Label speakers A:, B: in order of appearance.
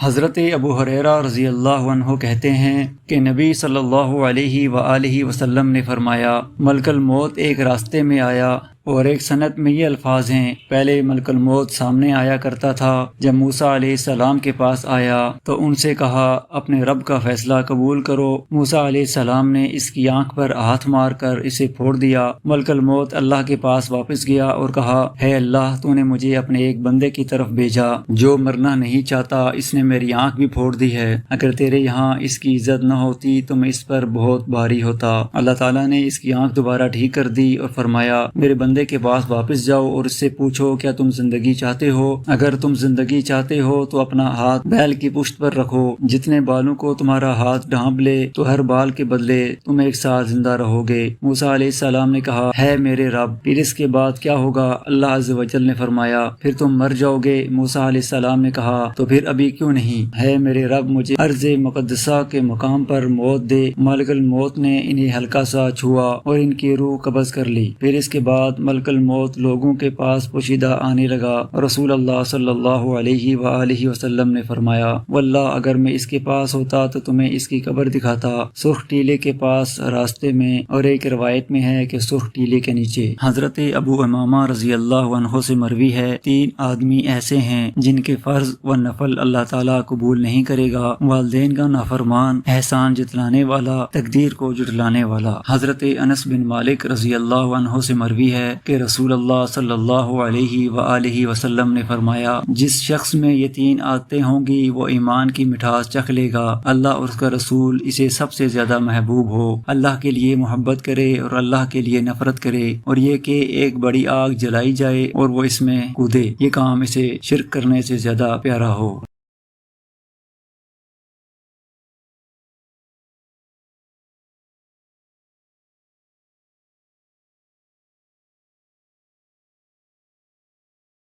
A: حضرت ابو ہریرہ رضی اللہ عنہ کہتے ہیں کہ نبی صلی اللہ علیہ وآلہ وسلم نے فرمایا، ملک الموت ایک راستے میں آیا، اور ایک سند میں یہ الفاظ ہیں، پہلے ملک الموت سامنے آیا کرتا تھا۔ جب موسیٰ علیہ السلام کے پاس آیا تو ان سے کہا، اپنے رب کا فیصلہ قبول کرو۔ موسیٰ علیہ السلام نے اس کی آنکھ پر ہاتھ مار کر اسے پھوڑ دیا۔ ملک الموت اللہ کے پاس واپس گیا اور کہا، ہے اللہ، تو نے مجھے اپنے ایک بندے کی طرف بھیجا جو مرنا نہیں چاہتا، اس نے میری آنکھ بھی پھوڑ دی ہے، اگر تیرے یہاں اس کی عزت نہ ہوتی تو میں اس پر بہت بھاری ہوتا۔ اللہ تعالیٰ نے اس کی آنکھ دوبارہ ٹھیک کر دی اور فرمایا، میرے بندے کے پاس واپس جاؤ اور اس سے پوچھو، کیا تم زندگی چاہتے ہو؟ اگر تم زندگی چاہتے ہو تو اپنا ہاتھ بیل کی پشت پر رکھو، جتنے بالوں کو تمہارا ہاتھ ڈھانپ لے تو ہر بال کے بدلے تم ایک ساتھ زندہ رہو گے۔ موسیٰ علیہ السلام نے کہا، ہے میرے رب، پھر اس کے بعد کیا ہوگا؟ اللہ عز و جل نے فرمایا، پھر تم مر جاؤ گے۔ موسیٰ علیہ السلام نے کہا، تو پھر ابھی کیوں نہیں؟ ہے میرے رب، مجھے ارض مقدسہ کے مقام پر موت دے۔ ملک الموت نے انہیں ہلکا سا چھوا اور ان کی روح قبض کر لی۔ پھر اس کے بعد ملک الموت لوگوں کے پاس پوشیدہ آنے لگا۔ رسول اللہ صلی اللہ علیہ وآلہ وسلم نے فرمایا، واللہ اگر میں اس کے پاس ہوتا تو تمہیں اس کی قبر دکھاتا، سرخ ٹیلے کے پاس راستے میں، اور ایک روایت میں ہے کہ سرخ ٹیلے کے نیچے۔ حضرت ابو امامہ رضی اللہ عنہ سے مروی ہے، 3 آدمی ایسے ہیں جن کے فرض و نفل اللہ تعالیٰ قبول نہیں کرے گا، والدین کا نافرمان، احسان جتلانے والا، تقدیر کو جھٹلانے والا۔ حضرت انس بن مالک رضی اللہ عنہ سے مروی ہے کہ رسول اللہ صلی اللہ علیہ وآلہ وسلم نے فرمایا، جس شخص میں یہ 3 عادتیں ہوں گی وہ ایمان کی مٹھاس چکھ لے گا، اللہ اور اس کا رسول اسے سب سے زیادہ محبوب ہو، اللہ کے لیے محبت کرے اور اللہ کے لیے نفرت کرے، اور یہ کہ ایک بڑی آگ جلائی جائے اور وہ اس میں کودے، یہ کام اسے شرک کرنے سے زیادہ پیارا ہو۔